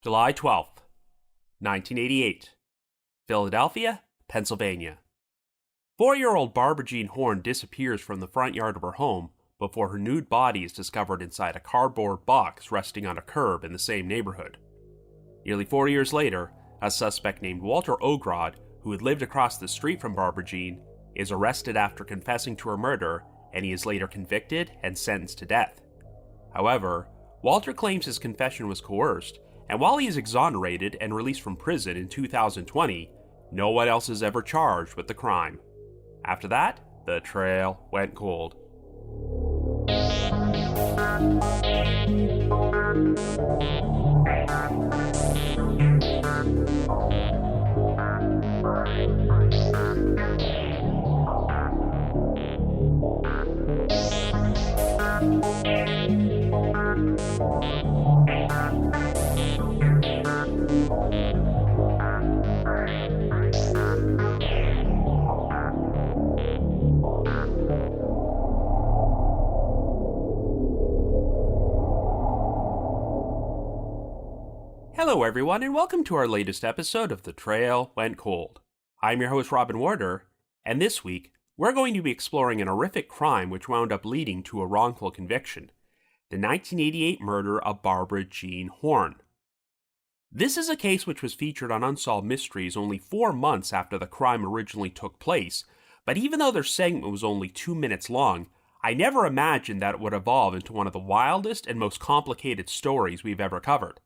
July 12th, 1988. Philadelphia, Pennsylvania. 4-year-old Barbara Jean Horn disappears from the front yard of her home before her nude body is discovered inside a cardboard box resting on a curb in the same neighborhood. Nearly 4 years later, a suspect named Walter Ogrod, who had lived across the street from Barbara Jean, is arrested after confessing to her murder, and he is later convicted and sentenced to death. However, Walter claims his confession was coerced, and while he is exonerated and released from prison in 2020, no one else is ever charged with the crime. After that, the trail went cold. Hello everyone, and welcome to our latest episode of The Trail Went Cold. I'm your host Robin Warder, and this week, we're going to be exploring an horrific crime which wound up leading to a wrongful conviction: the 1988 murder of Barbara Jean Horn. This is a case which was featured on Unsolved Mysteries only 4 months after the crime originally took place, but even though their segment was only 2 minutes long, I never imagined that it would evolve into one of the wildest and most complicated stories we've ever covered.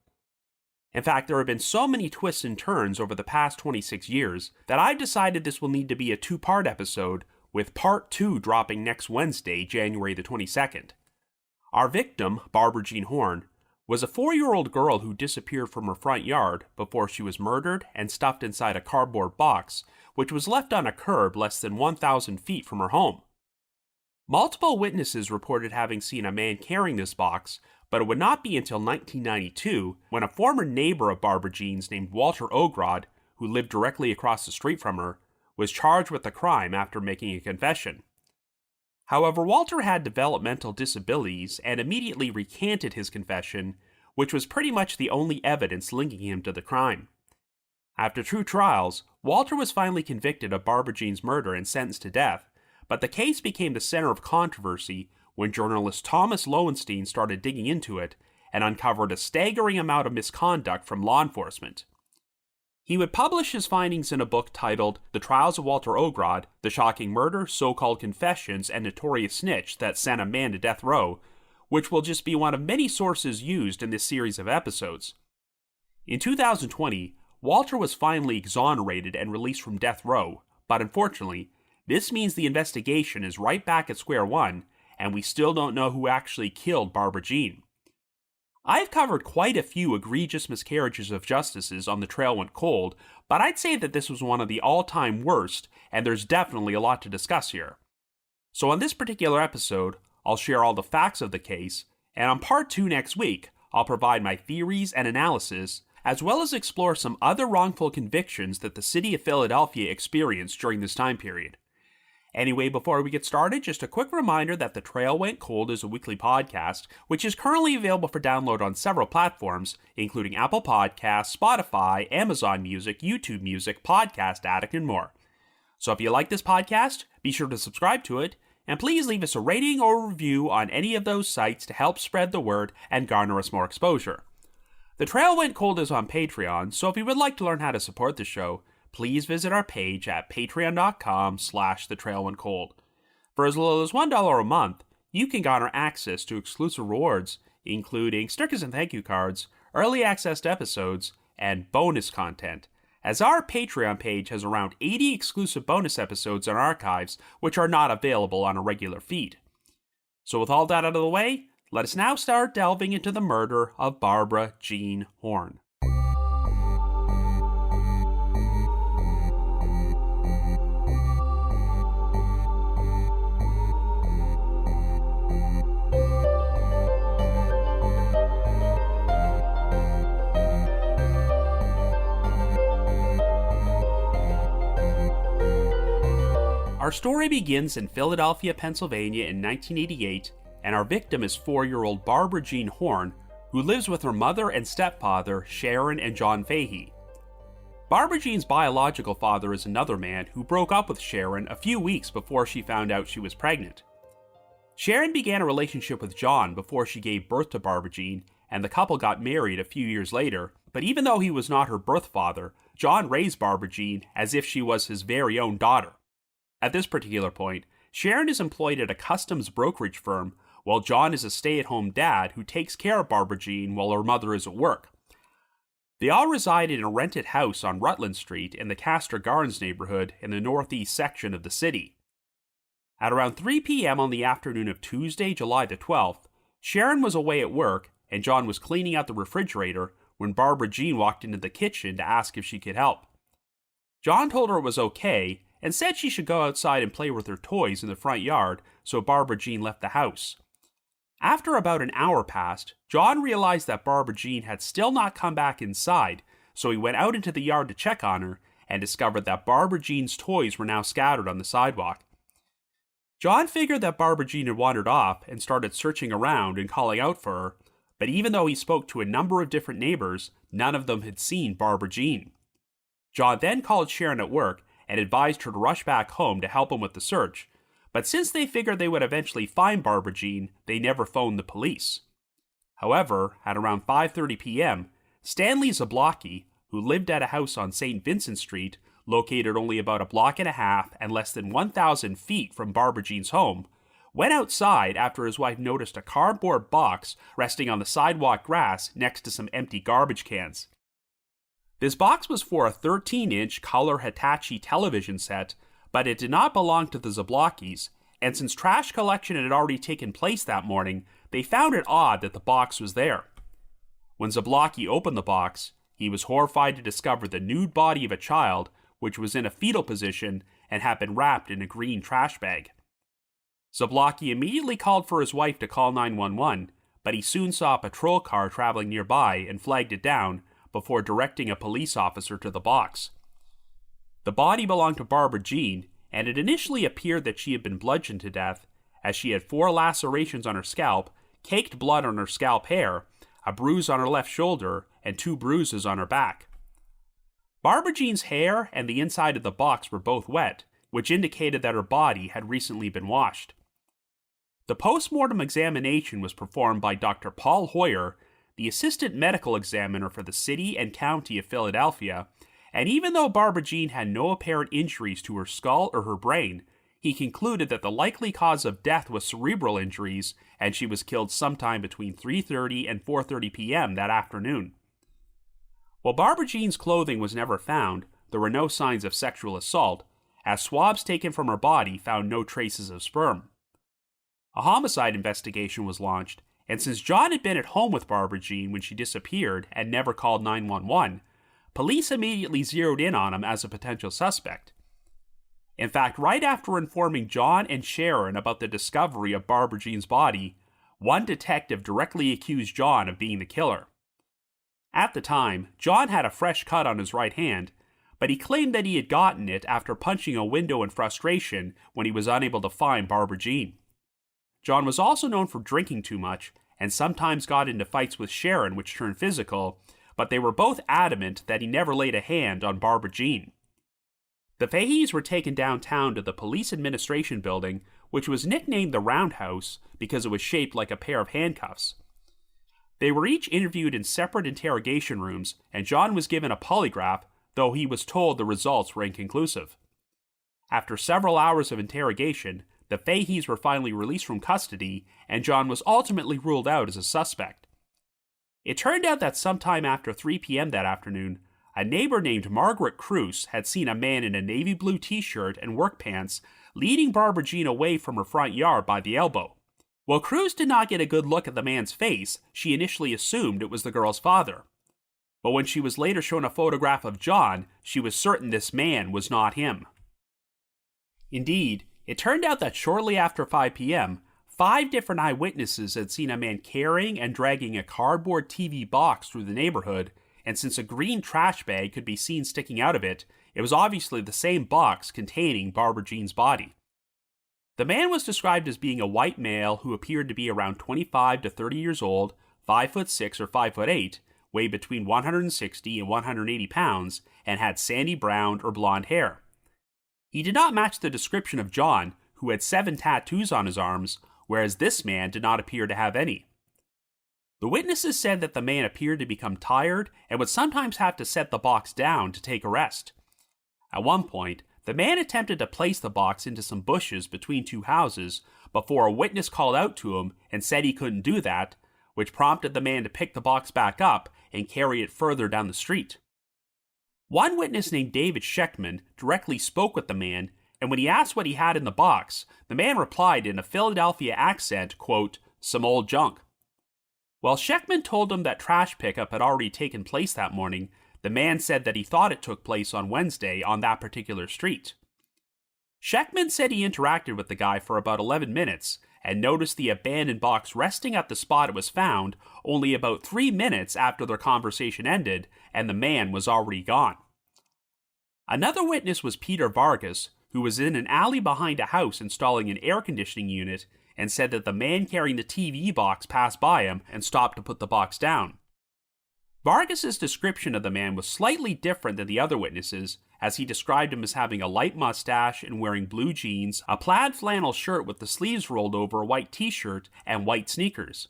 In fact, there have been so many twists and turns over the past 26 years that I've decided this will need to be a 2-part episode, with part 2 dropping next Wednesday, January the 22nd. Our victim, Barbara Jean Horn, was a 4-year-old girl who disappeared from her front yard before she was murdered and stuffed inside a cardboard box, which was left on a curb less than 1,000 feet from her home. Multiple witnesses reported having seen a man carrying this box, but it would not be until 1992 when a former neighbor of Barbara Jean's named Walter Ogrod, who lived directly across the street from her, was charged with the crime after making a confession. However, Walter had developmental disabilities and immediately recanted his confession, which was pretty much the only evidence linking him to the crime. After 2 trials, Walter was finally convicted of Barbara Jean's murder and sentenced to death, but the case became the center of controversy when journalist Thomas Lowenstein started digging into it and uncovered a staggering amount of misconduct from law enforcement. He would publish his findings in a book titled The Trials of Walter Ogrod, The Shocking Murder, So-Called Confessions, and Notorious Snitch That Sent a Man to Death Row, which will just be one of many sources used in this series of episodes. In 2020, Walter was finally exonerated and released from death row, but unfortunately, this means the investigation is right back at square one, and we still don't know who actually killed Barbara Jean. I've covered quite a few egregious miscarriages of justice on The Trail Went Cold, but I'd say that this was one of the all-time worst, and there's definitely a lot to discuss here. So on this particular episode, I'll share all the facts of the case, and on part 2 next week, I'll provide my theories and analysis, as well as explore some other wrongful convictions that the city of Philadelphia experienced during this time period. Anyway, before we get started, just a quick reminder that The Trail Went Cold is a weekly podcast, which is currently available for download on several platforms, including Apple Podcasts, Spotify, Amazon Music, YouTube Music, Podcast Addict, and more. So if you like this podcast, be sure to subscribe to it, and please leave us a rating or review on any of those sites to help spread the word and garner us more exposure. The Trail Went Cold is on Patreon, so if you would like to learn how to support the show, please visit our page at patreon.com/thetrailwentcold. For as little as $1 a month, you can garner access to exclusive rewards, including stickers and thank you cards, early access to episodes, and bonus content, as our Patreon page has around 80 exclusive bonus episodes and archives which are not available on a regular feed. So with all that out of the way, let us now start delving into the murder of Barbara Jean Horn. Our story begins in Philadelphia, Pennsylvania in 1988, and our victim is 4-year-old Barbara Jean Horn, who lives with her mother and stepfather, Sharon and John Fahey. Barbara Jean's biological father is another man who broke up with Sharon a few weeks before she found out she was pregnant. Sharon began a relationship with John before she gave birth to Barbara Jean, and the couple got married a few years later, but even though he was not her birth father, John raised Barbara Jean as if she was his very own daughter. At this particular point, Sharon is employed at a customs brokerage firm, while John is a stay-at-home dad who takes care of Barbara Jean while her mother is at work. They all resided in a rented house on Rutland Street in the Castor Gardens neighborhood in the northeast section of the city. At around 3 p.m. on the afternoon of Tuesday, July the 12th, Sharon was away at work and John was cleaning out the refrigerator when Barbara Jean walked into the kitchen to ask if she could help. John told her it was okay and said she should go outside and play with her toys in the front yard, so Barbara Jean left the house. After about an hour passed, John realized that Barbara Jean had still not come back inside, so he went out into the yard to check on her and discovered that Barbara Jean's toys were now scattered on the sidewalk. John figured that Barbara Jean had wandered off and started searching around and calling out for her, but even though he spoke to a number of different neighbors, none of them had seen Barbara Jean. John then called Sharon at work and advised her to rush back home to help him with the search, but since they figured they would eventually find Barbara Jean, they never phoned the police. However, at around 5:30 p.m., Stanley Zablocki, who lived at a house on St. Vincent Street, located only about a block and a half and less than 1,000 feet from Barbara Jean's home, went outside after his wife noticed a cardboard box resting on the sidewalk grass next to some empty garbage cans. This box was for a 13-inch color Hitachi television set, but it did not belong to the Zablockis, and since trash collection had already taken place that morning, they found it odd that the box was there. When Zablocki opened the box, he was horrified to discover the nude body of a child, which was in a fetal position and had been wrapped in a green trash bag. Zablocki immediately called for his wife to call 911, but he soon saw a patrol car traveling nearby and flagged it down before directing a police officer to the box. The body belonged to Barbara Jean, and it initially appeared that she had been bludgeoned to death, as she had 4 lacerations on her scalp, caked blood on her scalp hair, a bruise on her left shoulder, and 2 bruises on her back. Barbara Jean's hair and the inside of the box were both wet, which indicated that her body had recently been washed. The post-mortem examination was performed by Dr. Paul Hoyer, the assistant medical examiner for the city and county of Philadelphia, and even though Barbara Jean had no apparent injuries to her skull or her brain, he concluded that the likely cause of death was cerebral injuries, and she was killed sometime between 3:30 and 4:30 p.m. that afternoon. While Barbara Jean's clothing was never found, there were no signs of sexual assault, as swabs taken from her body found no traces of sperm. A homicide investigation was launched, and since John had been at home with Barbara Jean when she disappeared and never called 911, police immediately zeroed in on him as a potential suspect. In fact, right after informing John and Sharon about the discovery of Barbara Jean's body, one detective directly accused John of being the killer. At the time, John had a fresh cut on his right hand, but he claimed that he had gotten it after punching a window in frustration when he was unable to find Barbara Jean. John was also known for drinking too much, and sometimes got into fights with Sharon which turned physical, but they were both adamant that he never laid a hand on Barbara Jean. The Faheys were taken downtown to the police administration building, which was nicknamed the Roundhouse because it was shaped like a pair of handcuffs. They were each interviewed in separate interrogation rooms, and John was given a polygraph, though he was told the results were inconclusive. After several hours of interrogation, the Faheys were finally released from custody, and John was ultimately ruled out as a suspect. It turned out that sometime after 3 p.m. that afternoon, a neighbor named Margaret Cruz had seen a man in a navy blue t-shirt and work pants leading Barbara Jean away from her front yard by the elbow. While Cruz did not get a good look at the man's face, she initially assumed it was the girl's father. But when she was later shown a photograph of John, she was certain this man was not him. Indeed, it turned out that shortly after 5 p.m., 5 different eyewitnesses had seen a man carrying and dragging a cardboard TV box through the neighborhood, and since a green trash bag could be seen sticking out of it, it was obviously the same box containing Barbara Jean's body. The man was described as being a white male who appeared to be around 25 to 30 years old, 5'6" or 5'8", weighed between 160 and 180 pounds, and had sandy brown or blonde hair. He did not match the description of John, who had 7 tattoos on his arms, whereas this man did not appear to have any. The witnesses said that the man appeared to become tired and would sometimes have to set the box down to take a rest. At one point, the man attempted to place the box into some bushes between 2 houses before a witness called out to him and said he couldn't do that, which prompted the man to pick the box back up and carry it further down the street. One witness named David Scheckman directly spoke with the man, and when he asked what he had in the box, the man replied in a Philadelphia accent, quote, "some old junk." While Scheckman told him that trash pickup had already taken place that morning, the man said that he thought it took place on Wednesday on that particular street. Scheckman said he interacted with the guy for about 11 minutes and noticed the abandoned box resting at the spot it was found only about 3 minutes after their conversation ended and the man was already gone. Another witness was Peter Vargas, who was in an alley behind a house installing an air conditioning unit, and said that the man carrying the TV box passed by him and stopped to put the box down. Vargas's description of the man was slightly different than the other witnesses, as he described him as having a light mustache and wearing blue jeans, a plaid flannel shirt with the sleeves rolled over a white t-shirt, and white sneakers.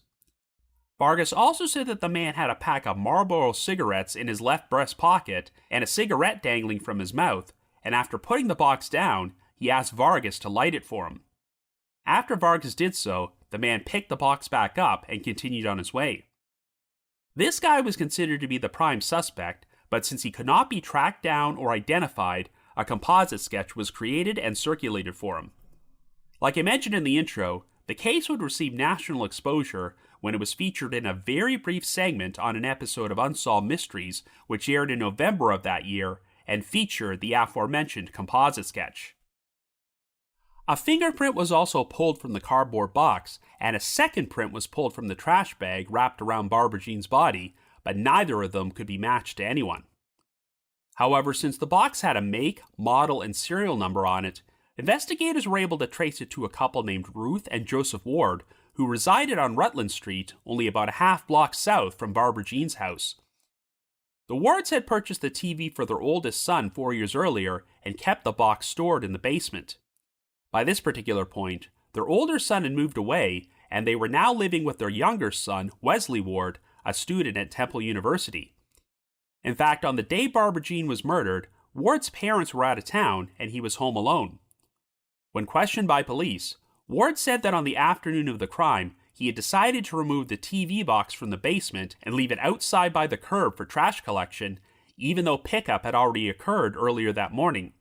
Vargas also said that the man had a pack of Marlboro cigarettes in his left breast pocket and a cigarette dangling from his mouth, and after putting the box down, he asked Vargas to light it for him. After Vargas did so, the man picked the box back up and continued on his way. This guy was considered to be the prime suspect, but since he could not be tracked down or identified, a composite sketch was created and circulated for him. Like I mentioned in the intro, the case would receive national exposure when it was featured in a very brief segment on an episode of Unsolved Mysteries, which aired in November of that year, and featured the aforementioned composite sketch. A fingerprint was also pulled from the cardboard box, and a second print was pulled from the trash bag wrapped around Barbara Jean's body, but neither of them could be matched to anyone. However, since the box had a make, model, and serial number on it, investigators were able to trace it to a couple named Ruth and Joseph Ward, who resided on Rutland Street, only about a half block south from Barbara Jean's house. The Wards had purchased the TV for their oldest son 4 years earlier and kept the box stored in the basement. By this particular point, their older son had moved away, and they were now living with their younger son, Wesley Ward, a student at Temple University. In fact, on the day Barbara Jean was murdered, Ward's parents were out of town, and he was home alone. When questioned by police, Ward said that on the afternoon of the crime, he had decided to remove the TV box from the basement and leave it outside by the curb for trash collection, even though pickup had already occurred earlier that morning.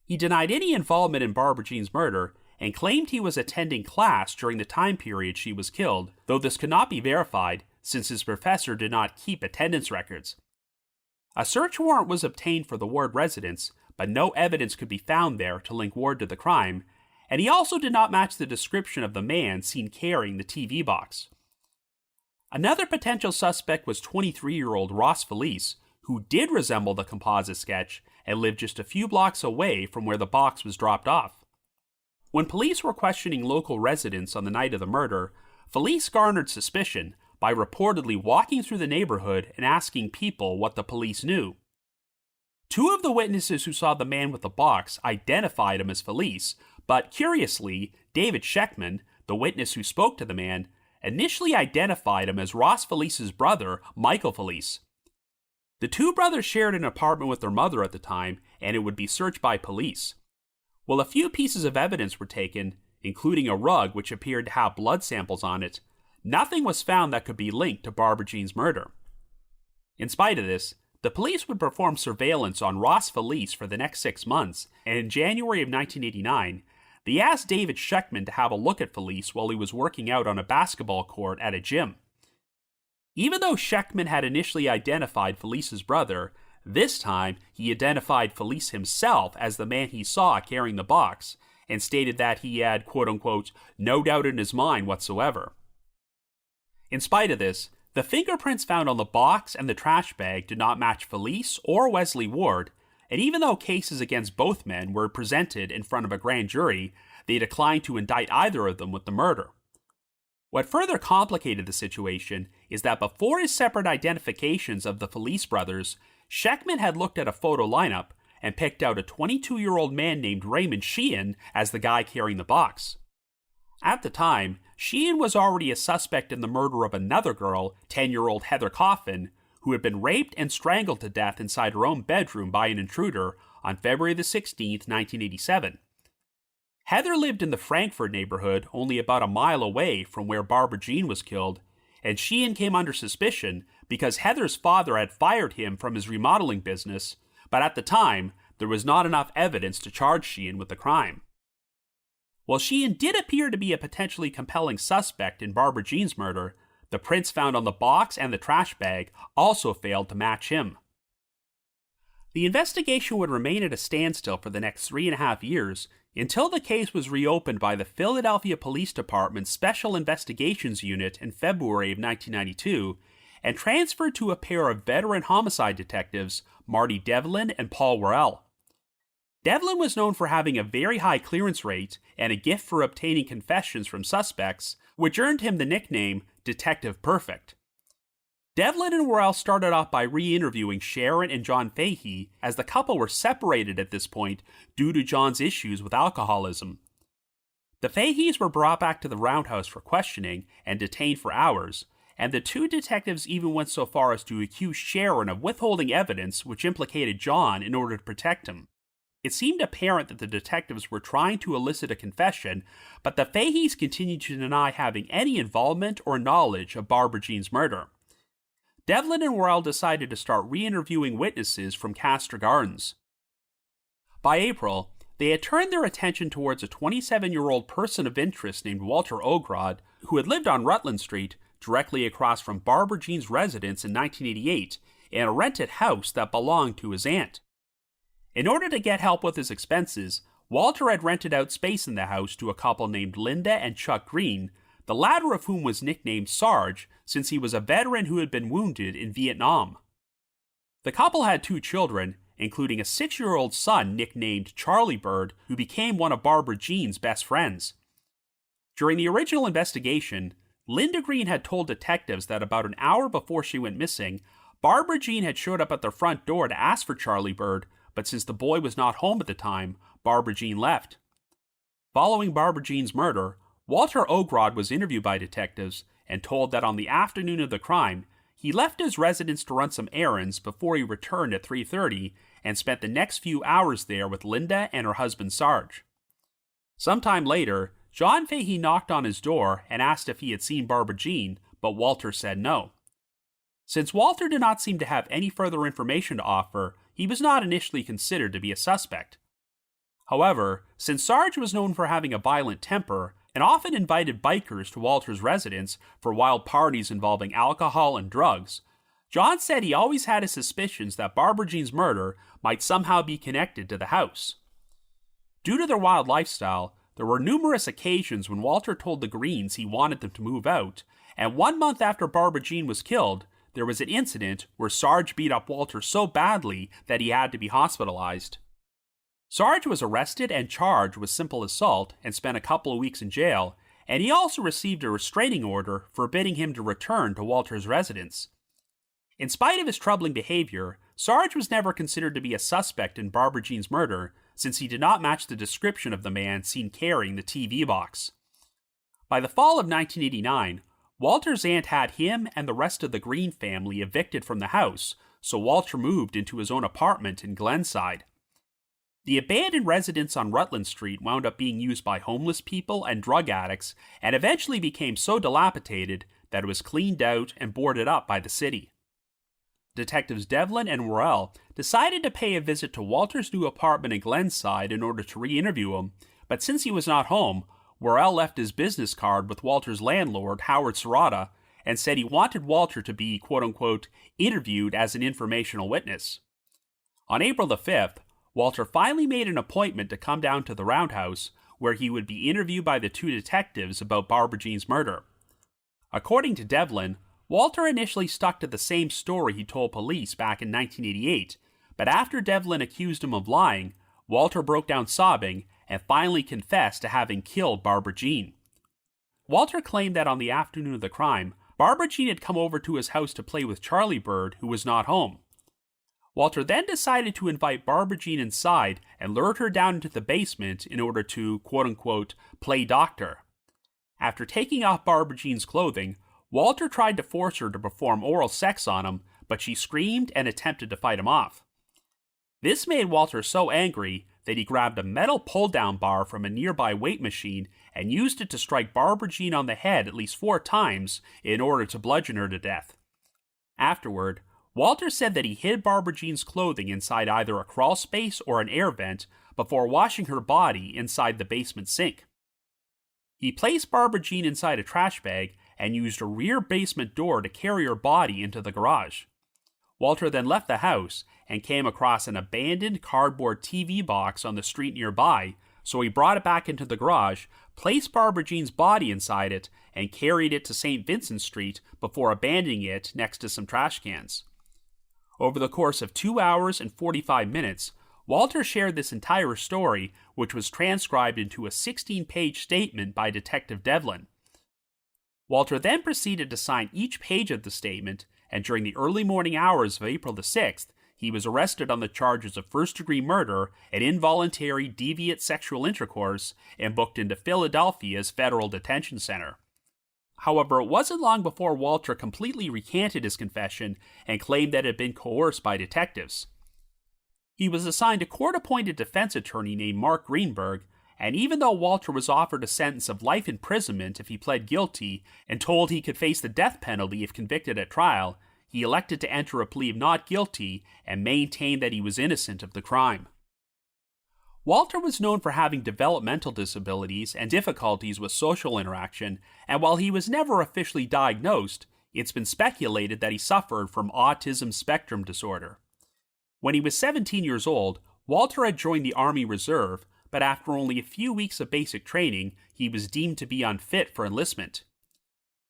He denied any involvement in Barbara Jean's murder and claimed he was attending class during the time period she was killed, though this could not be verified since his professor did not keep attendance records. A search warrant was obtained for the Ward residence, but no evidence could be found there to link Ward to the crime, and he also did not match the description of the man seen carrying the TV box. Another potential suspect was 23-year-old Ross Felice, who did resemble the composite sketch and lived just a few blocks away from where the box was dropped off. When police were questioning local residents on the night of the murder, Felice garnered suspicion by reportedly walking through the neighborhood and asking people what the police knew. 2 of the witnesses who saw the man with the box identified him as Felice, but curiously, David Scheckman, the witness who spoke to the man, initially identified him as Ross Felice's brother, Michael Felice. The 2 brothers shared an apartment with their mother at the time, and it would be searched by police. While a few pieces of evidence were taken, including a rug which appeared to have blood samples on it, nothing was found that could be linked to Barbara Jean's murder. In spite of this, the police would perform surveillance on Ross Felice for the next 6 months, and in January of 1989, they asked David Scheckman to have a look at Felice while he was working out on a basketball court at a gym. Even though Scheckman had initially identified Felice's brother, this time he identified Felice himself as the man he saw carrying the box, and stated that he had, quote-unquote, no doubt in his mind whatsoever. In spite of this, the fingerprints found on the box and the trash bag did not match Felice or Wesley Ward, and even though cases against both men were presented in front of a grand jury, they declined to indict either of them with the murder. What further complicated the situation is that before his separate identifications of the Felice brothers, Sheckman had looked at a photo lineup and picked out a 22-year-old man named Raymond Sheehan as the guy carrying the box. At the time, Sheehan was already a suspect in the murder of another girl, 10-year-old Heather Coffin, who had been raped and strangled to death inside her own bedroom by an intruder on February the 16th, 1987. Heather lived in the Frankfurt neighborhood, only about a mile away from where Barbara Jean was killed, and Sheehan came under suspicion because Heather's father had fired him from his remodeling business, but at the time, there was not enough evidence to charge Sheehan with the crime. While Sheehan did appear to be a potentially compelling suspect in Barbara Jean's murder, the prints found on the box and the trash bag also failed to match him. The investigation would remain at a standstill for the next 3.5 years until the case was reopened by the Philadelphia Police Department's Special Investigations Unit in February of 1992 and transferred to a pair of veteran homicide detectives, Marty Devlin and Paul Worrell. Devlin was known for having a very high clearance rate and a gift for obtaining confessions from suspects, which earned him the nickname Detective Perfect. Devlin and Worrell started off by re-interviewing Sharon and John Fahey, as the couple were separated at this point due to John's issues with alcoholism. The Faheys were brought back to the roundhouse for questioning and detained for hours, and the two detectives even went so far as to accuse Sharon of withholding evidence which implicated John in order to protect him. It seemed apparent that the detectives were trying to elicit a confession, but the Faheys continued to deny having any involvement or knowledge of Barbara Jean's murder. Devlin and Worrell decided to start re-interviewing witnesses from Castor Gardens. By April, they had turned their attention towards a 27-year-old person of interest named Walter Ogrod, who had lived on Rutland Street, directly across from Barbara Jean's residence in 1988, in a rented house that belonged to his aunt. In order to get help with his expenses, Walter had rented out space in the house to a couple named Linda and Chuck Green, the latter of whom was nicknamed Sarge since he was a veteran who had been wounded in Vietnam. The couple had 2 children, including a 6-year-old son nicknamed Charlie Bird, who became one of Barbara Jean's best friends. During the original investigation, Linda Green had told detectives that about an hour before she went missing, Barbara Jean had showed up at their front door to ask for Charlie Bird, but since the boy was not home at the time, Barbara Jean left. Following Barbara Jean's murder, Walter Ogrod was interviewed by detectives and told that on the afternoon of the crime, he left his residence to run some errands before he returned at 3:30 and spent the next few hours there with Linda and her husband Sarge. Sometime later, John Fahey knocked on his door and asked if he had seen Barbara Jean, but Walter said no. Since Walter did not seem to have any further information to offer, he was not initially considered to be a suspect. However, since Sarge was known for having a violent temper and often invited bikers to Walter's residence for wild parties involving alcohol and drugs, John said he always had his suspicions that Barbara Jean's murder might somehow be connected to the house. Due to their wild lifestyle, there were numerous occasions when Walter told the Greens he wanted them to move out, and 1 month after Barbara Jean was killed, there was an incident where Sarge beat up Walter so badly that he had to be hospitalized. Sarge was arrested and charged with simple assault and spent a couple of weeks in jail, and he also received a restraining order forbidding him to return to Walter's residence. In spite of his troubling behavior, Sarge was never considered to be a suspect in Barbara Jean's murder, since he did not match the description of the man seen carrying the TV box. By the fall of 1989, Walter's aunt had him and the rest of the Green family evicted from the house, so Walter moved into his own apartment in Glenside. The abandoned residence on Rutland Street wound up being used by homeless people and drug addicts, and eventually became so dilapidated that it was cleaned out and boarded up by the city. Detectives Devlin and Worrell decided to pay a visit to Walter's new apartment in Glenside in order to re-interview him, but since he was not home, Worrell left his business card with Walter's landlord, Howard Serrata, and said he wanted Walter to be, quote-unquote, interviewed as an informational witness. On April the 5th, Walter finally made an appointment to come down to the roundhouse, where he would be interviewed by the 2 detectives about Barbara Jean's murder. According to Devlin, Walter initially stuck to the same story he told police back in 1988, but after Devlin accused him of lying, Walter broke down sobbing and finally confessed to having killed Barbara Jean. Walter claimed that on the afternoon of the crime, Barbara Jean had come over to his house to play with Charlie Bird, who was not home. Walter then decided to invite Barbara Jean inside and lured her down into the basement in order to, quote-unquote, play doctor. After taking off Barbara Jean's clothing, Walter tried to force her to perform oral sex on him, but she screamed and attempted to fight him off. This made Walter so angry that he grabbed a metal pull-down bar from a nearby weight machine and used it to strike Barbara Jean on the head at least 4 times in order to bludgeon her to death. Afterward, Walter said that he hid Barbara Jean's clothing inside either a crawl space or an air vent before washing her body inside the basement sink. He placed Barbara Jean inside a trash bag and used a rear basement door to carry her body into the garage. Walter then left the house and came across an abandoned cardboard TV box on the street nearby, so he brought it back into the garage, placed Barbara Jean's body inside it, and carried it to St. Vincent Street before abandoning it next to some trash cans. Over the course of 2 hours and 45 minutes, Walter shared this entire story, which was transcribed into a 16-page statement by Detective Devlin. Walter then proceeded to sign each page of the statement, and during the early morning hours of April the 6th, he was arrested on the charges of first-degree murder and involuntary deviant sexual intercourse and booked into Philadelphia's Federal Detention Center. However, it wasn't long before Walter completely recanted his confession and claimed that it had been coerced by detectives. He was assigned a court-appointed defense attorney named Mark Greenberg, and even though Walter was offered a sentence of life imprisonment if he pled guilty and told he could face the death penalty if convicted at trial, he elected to enter a plea of not guilty and maintained that he was innocent of the crime. Walter was known for having developmental disabilities and difficulties with social interaction, and while he was never officially diagnosed, it's been speculated that he suffered from autism spectrum disorder. When he was 17 years old, Walter had joined the Army Reserve, but after only a few weeks of basic training, he was deemed to be unfit for enlistment.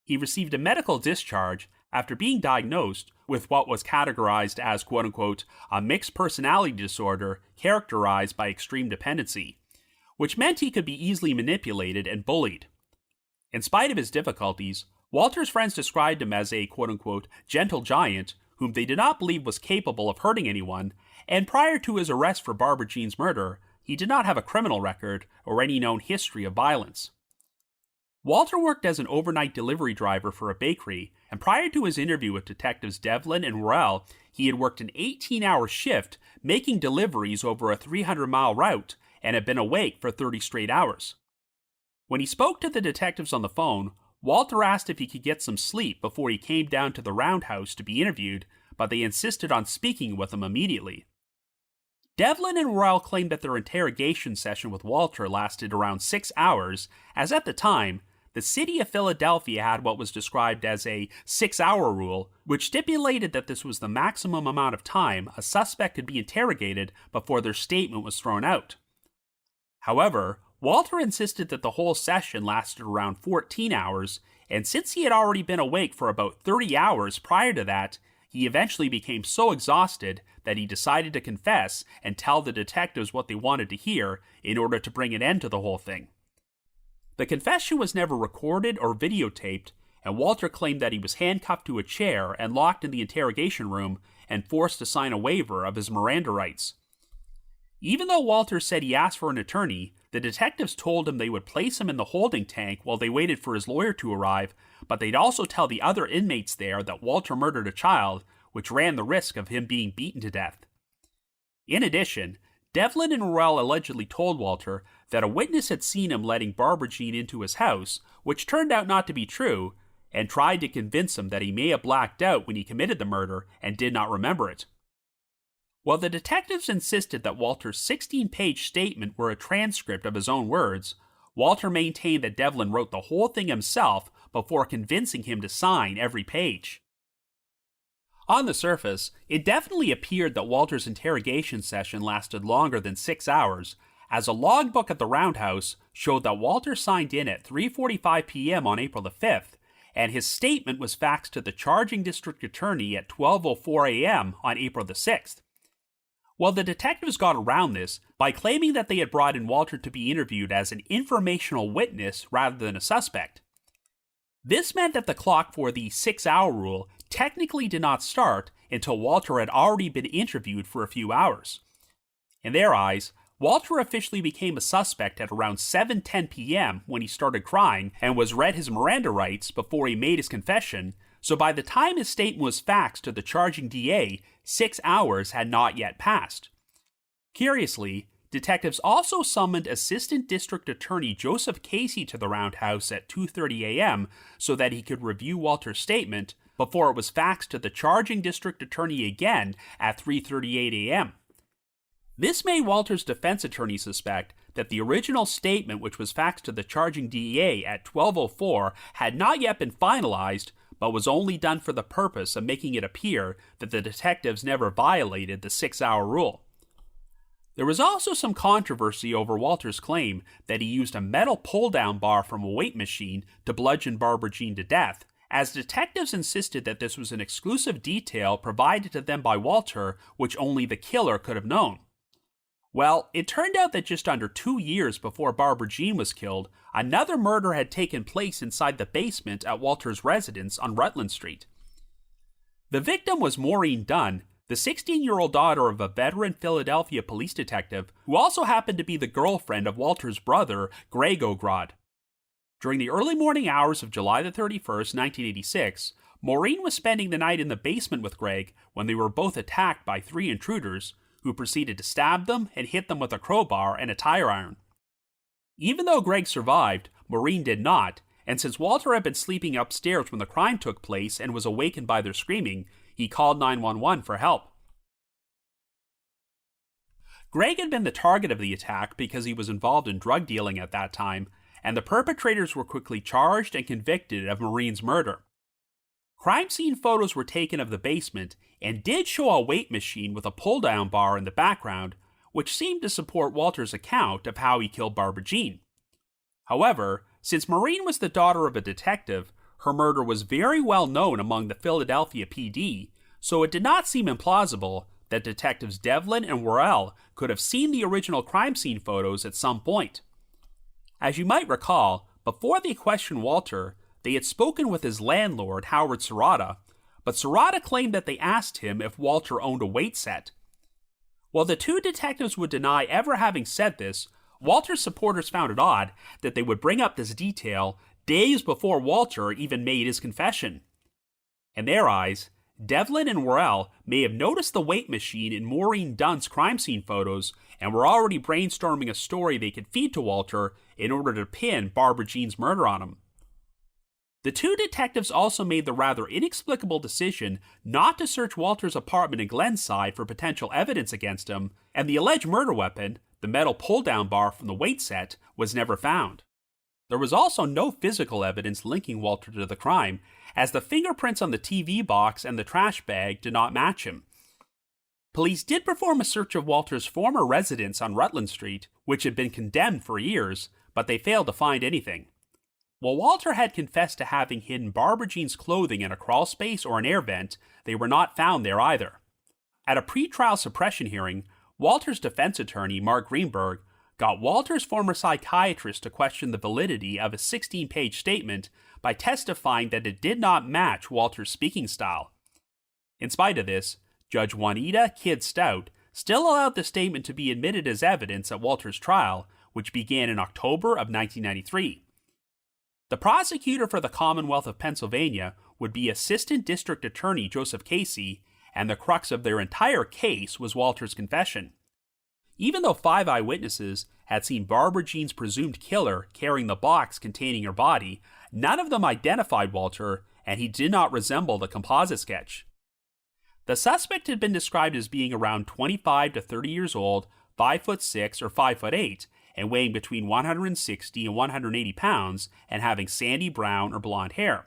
He received a medical discharge after being diagnosed with what was categorized as, quote-unquote, a mixed personality disorder characterized by extreme dependency, which meant he could be easily manipulated and bullied. In spite of his difficulties, Walter's friends described him as a, quote-unquote, gentle giant whom they did not believe was capable of hurting anyone, and prior to his arrest for Barbara Jean's murder, he did not have a criminal record or any known history of violence. Walter worked as an overnight delivery driver for a bakery, and prior to his interview with detectives Devlin and Worrell, he had worked an 18-hour shift making deliveries over a 300-mile route and had been awake for 30 straight hours. When he spoke to the detectives on the phone, Walter asked if he could get some sleep before he came down to the roundhouse to be interviewed, but they insisted on speaking with him immediately. Devlin and Worrell claimed that their interrogation session with Walter lasted around 6 hours, as at the time, the city of Philadelphia had what was described as a 6-hour rule, which stipulated that this was the maximum amount of time a suspect could be interrogated before their statement was thrown out. However, Walter insisted that the whole session lasted around 14 hours, and since he had already been awake for about 30 hours prior to that, he eventually became so exhausted that he decided to confess and tell the detectives what they wanted to hear in order to bring an end to the whole thing. The confession was never recorded or videotaped, and Walter claimed that he was handcuffed to a chair and locked in the interrogation room and forced to sign a waiver of his Miranda rights. Even though Walter said he asked for an attorney, the detectives told him they would place him in the holding tank while they waited for his lawyer to arrive, but they'd also tell the other inmates there that Walter murdered a child, which ran the risk of him being beaten to death. In addition, Devlin and Worrell allegedly told Walter that a witness had seen him letting Barbara Jean into his house, which turned out not to be true, and tried to convince him that he may have blacked out when he committed the murder and did not remember it. While the detectives insisted that Walter's 16-page statement were a transcript of his own words, Walter maintained that Devlin wrote the whole thing himself before convincing him to sign every page. On the surface, it definitely appeared that Walter's interrogation session lasted longer than 6 hours, as a logbook at the roundhouse showed that Walter signed in at 3:45 p.m. on April the 5th, and his statement was faxed to the charging district attorney at 12:04 a.m. on April the 6th. Well, the detectives got around this by claiming that they had brought in Walter to be interviewed as an informational witness rather than a suspect. This meant that the clock for the 6-hour rule technically did not start until Walter had already been interviewed for a few hours. In their eyes, Walter officially became a suspect at around 7:10 p.m. when he started crying and was read his Miranda rights before he made his confession, so by the time his statement was faxed to the charging DA, 6 hours had not yet passed. Curiously, detectives also summoned Assistant District Attorney Joseph Casey to the roundhouse at 2:30 a.m. so that he could review Walter's statement before it was faxed to the charging district attorney again at 3:38 a.m. This made Walter's defense attorney suspect that the original statement, which was faxed to the charging DEA at 12:04, had not yet been finalized, but was only done for the purpose of making it appear that the detectives never violated the 6-hour rule. There was also some controversy over Walter's claim that he used a metal pull-down bar from a weight machine to bludgeon Barbara Jean to death, as detectives insisted that this was an exclusive detail provided to them by Walter, which only the killer could have known. Well, it turned out that just under 2 years before Barbara Jean was killed, another murder had taken place inside the basement at Walter's residence on Rutland Street. The victim was Maureen Dunn, the 16-year-old daughter of a veteran Philadelphia police detective who also happened to be the girlfriend of Walter's brother, Greg Ogrod. During the early morning hours of July the 31st, 1986, Maureen was spending the night in the basement with Greg when they were both attacked by 3 intruders, who proceeded to stab them and hit them with a crowbar and a tire iron. Even though Greg survived, Maureen did not, and since Walter had been sleeping upstairs when the crime took place and was awakened by their screaming, he called 911 for help. Greg had been the target of the attack because he was involved in drug dealing at that time, and the perpetrators were quickly charged and convicted of Maureen's murder. Crime scene photos were taken of the basement and did show a weight machine with a pull-down bar in the background, which seemed to support Walter's account of how he killed Barbara Jean. However, since Maureen was the daughter of a detective, her murder was very well known among the Philadelphia PD, so it did not seem implausible that detectives Devlin and Worrell could have seen the original crime scene photos at some point. As you might recall, before they questioned Walter, they had spoken with his landlord, Howard Serrata, but Serrata claimed that they asked him if Walter owned a weight set. While the 2 detectives would deny ever having said this, Walter's supporters found it odd that they would bring up this detail days before Walter even made his confession. In their eyes, Devlin and Worrell may have noticed the weight machine in Maureen Dunn's crime scene photos and were already brainstorming a story they could feed to Walter in order to pin Barbara Jean's murder on him. The 2 detectives also made the rather inexplicable decision not to search Walter's apartment in Glenside for potential evidence against him, and the alleged murder weapon, the metal pull-down bar from the weight set, was never found. There was also no physical evidence linking Walter to the crime, as the fingerprints on the TV box and the trash bag did not match him. Police did perform a search of Walter's former residence on Rutland Street, which had been condemned for years, but they failed to find anything. While Walter had confessed to having hidden Barbara Jean's clothing in a crawlspace or an air vent, they were not found there either. At a pre-trial suppression hearing, Walter's defense attorney, Mark Greenberg, got Walter's former psychiatrist to question the validity of a 16-page statement by testifying that it did not match Walter's speaking style. In spite of this, Judge Juanita Kidd Stout still allowed the statement to be admitted as evidence at Walter's trial, which began in October of 1993. The prosecutor for the Commonwealth of Pennsylvania would be Assistant District Attorney Joseph Casey, and the crux of their entire case was Walter's confession. Even though 5 eyewitnesses had seen Barbara Jean's presumed killer carrying the box containing her body, none of them identified Walter, and he did not resemble the composite sketch. The suspect had been described as being around 25 to 30 years old, 5'6" or 5'8", and weighing between 160 and 180 pounds, and having sandy brown or blonde hair.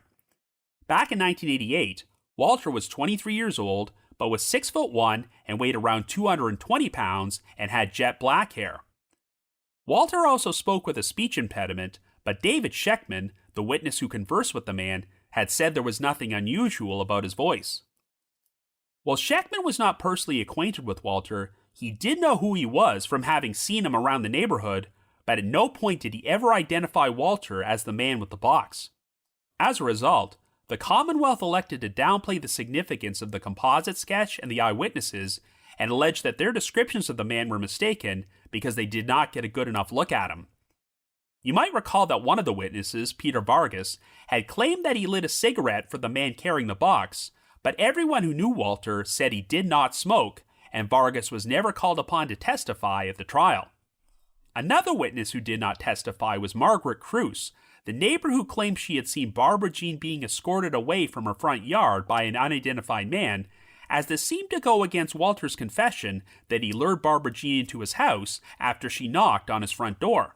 Back in 1988, Walter was 23 years old, but was 6'1" and weighed around 220 pounds and had jet black hair. Walter also spoke with a speech impediment, but David Scheckman, the witness who conversed with the man, had said there was nothing unusual about his voice. While Scheckman was not personally acquainted with Walter, he did know who he was from having seen him around the neighborhood, but at no point did he ever identify Walter as the man with the box. As a result, the Commonwealth elected to downplay the significance of the composite sketch and the eyewitnesses and alleged that their descriptions of the man were mistaken because they did not get a good enough look at him. You might recall that one of the witnesses, Peter Vargas, had claimed that he lit a cigarette for the man carrying the box, but everyone who knew Walter said he did not smoke, and Vargas was never called upon to testify at the trial. Another witness who did not testify was Margaret Cruz, the neighbor who claimed she had seen Barbara Jean being escorted away from her front yard by an unidentified man, as this seemed to go against Walter's confession that he lured Barbara Jean into his house after she knocked on his front door.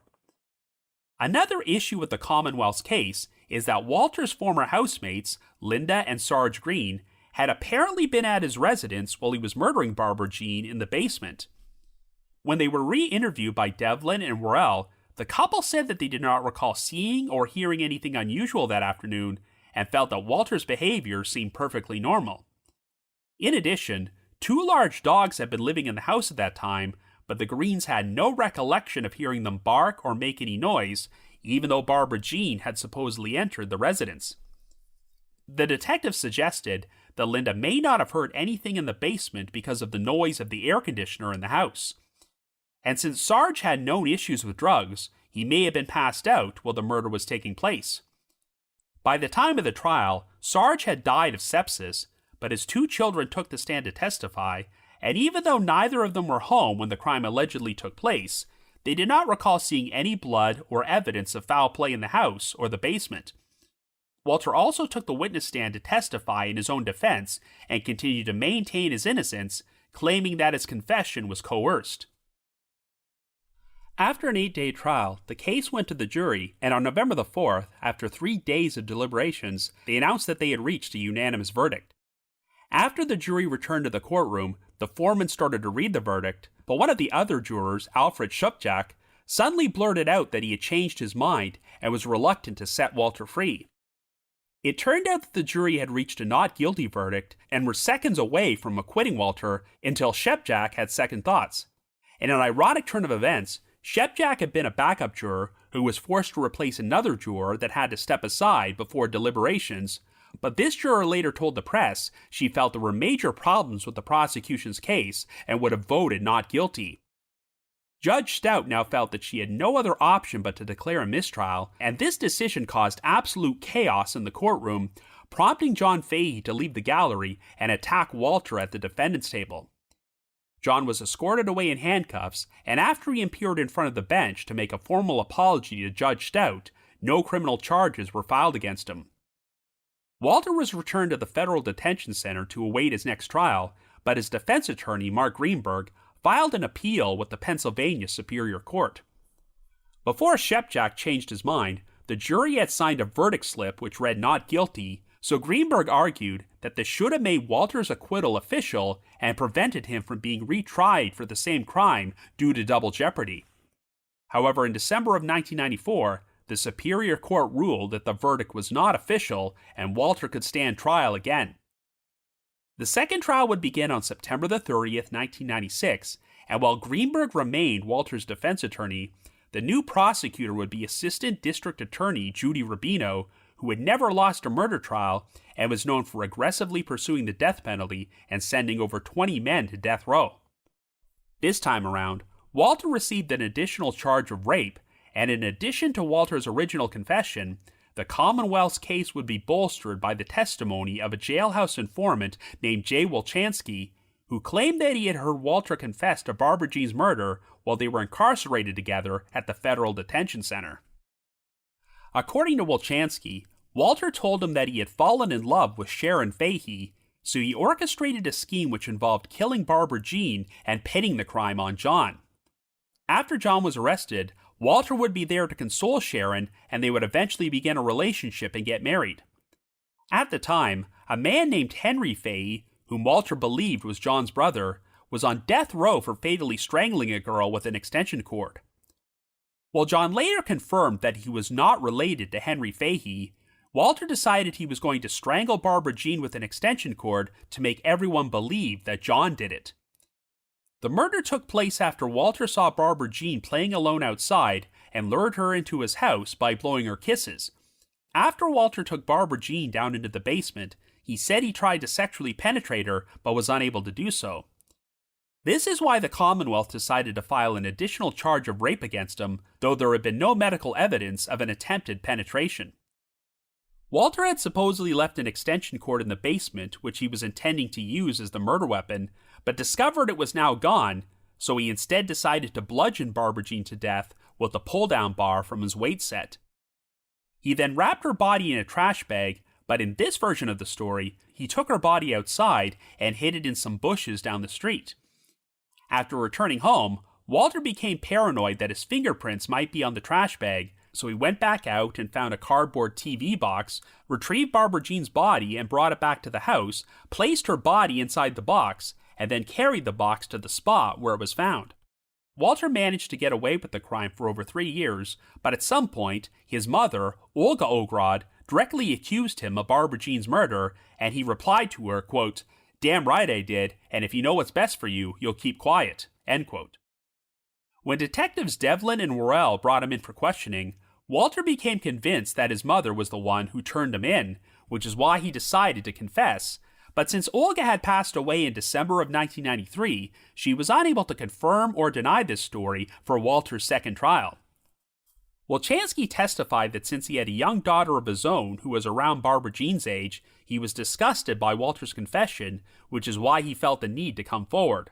Another issue with the Commonwealth's case is that Walter's former housemates, Linda and Sarge Green, had apparently been at his residence while he was murdering Barbara Jean in the basement. When they were re-interviewed by Devlin and Worrell, the couple said that they did not recall seeing or hearing anything unusual that afternoon and felt that Walter's behavior seemed perfectly normal. In addition, 2 large dogs had been living in the house at that time, but the Greens had no recollection of hearing them bark or make any noise, even though Barbara Jean had supposedly entered the residence. The detective suggested that Linda may not have heard anything in the basement because of the noise of the air conditioner in the house. And since Sarge had known issues with drugs, he may have been passed out while the murder was taking place. By the time of the trial, Sarge had died of sepsis, but his 2 children took the stand to testify, and even though neither of them were home when the crime allegedly took place, they did not recall seeing any blood or evidence of foul play in the house or the basement. Walter also took the witness stand to testify in his own defense and continued to maintain his innocence, claiming that his confession was coerced. After an 8-day trial, the case went to the jury, and on November the 4th, after 3 days of deliberations, they announced that they had reached a unanimous verdict. After the jury returned to the courtroom, the foreman started to read the verdict, but one of the other jurors, Alfred Shupjak, suddenly blurted out that he had changed his mind and was reluctant to set Walter free. It turned out that the jury had reached a not guilty verdict and were seconds away from acquitting Walter until Shupjak had second thoughts. In an ironic turn of events, Shupjak had been a backup juror who was forced to replace another juror that had to step aside before deliberations, but this juror later told the press she felt there were major problems with the prosecution's case and would have voted not guilty. Judge Stout now felt that she had no other option but to declare a mistrial, and this decision caused absolute chaos in the courtroom, prompting John Fahey to leave the gallery and attack Walter at the defendant's table. John was escorted away in handcuffs, and after he appeared in front of the bench to make a formal apology to Judge Stout, no criminal charges were filed against him. Walter was returned to the Federal Detention Center to await his next trial, but his defense attorney, Mark Greenberg, filed an appeal with the Pennsylvania Superior Court. Before Shupjak changed his mind, the jury had signed a verdict slip which read not guilty, so Greenberg argued that this should have made Walter's acquittal official and prevented him from being retried for the same crime due to double jeopardy. However, in December of 1994, the Superior Court ruled that the verdict was not official and Walter could stand trial again. The second trial would begin on September the 30th, 1996, and while Greenberg remained Walter's defense attorney, the new prosecutor would be Assistant District Attorney Judy Rubino, who had never lost a murder trial and was known for aggressively pursuing the death penalty and sending over 20 men to death row. This time around, Walter received an additional charge of rape, and in addition to Walter's original confession, the Commonwealth's case would be bolstered by the testimony of a jailhouse informant named Jay Wolchansky, who claimed that he had heard Walter confess to Barbara Jean's murder while they were incarcerated together at the Federal Detention Center. According to Wolchansky, Walter told him that he had fallen in love with Sharon Fahey, so he orchestrated a scheme which involved killing Barbara Jean and pinning the crime on John. After John was arrested, Walter would be there to console Sharon, and they would eventually begin a relationship and get married. At the time, a man named Henry Fahey, whom Walter believed was John's brother, was on death row for fatally strangling a girl with an extension cord. While John later confirmed that he was not related to Henry Fahey, Walter decided he was going to strangle Barbara Jean with an extension cord to make everyone believe that John did it. The murder took place after Walter saw Barbara Jean playing alone outside and lured her into his house by blowing her kisses. After Walter took Barbara Jean down into the basement, he said he tried to sexually penetrate her but was unable to do so. This is why the Commonwealth decided to file an additional charge of rape against him, though there had been no medical evidence of an attempted penetration. Walter had supposedly left an extension cord in the basement, which he was intending to use as the murder weapon, but discovered it was now gone, so he instead decided to bludgeon Barbara Jean to death with a pull-down bar from his weight set. He then wrapped her body in a trash bag, but in this version of the story, he took her body outside and hid it in some bushes down the street. After returning home, Walter became paranoid that his fingerprints might be on the trash bag, so he went back out and found a cardboard TV box, retrieved Barbara Jean's body and brought it back to the house, placed her body inside the box, and then carried the box to the spot where it was found. Walter managed to get away with the crime for over 3 years, but at some point, his mother, Walter Ogrod, directly accused him of Barbara Jean's murder, and he replied to her, quote, "Damn right I did, and if you know what's best for you, you'll keep quiet," end quote. When detectives Devlin and Worrell brought him in for questioning, Walter became convinced that his mother was the one who turned him in, which is why he decided to confess. But since Olga had passed away in December of 1993, she was unable to confirm or deny this story for Walter's second trial. Wolchansky testified that since he had a young daughter of his own who was around Barbara Jean's age, he was disgusted by Walter's confession, which is why he felt the need to come forward.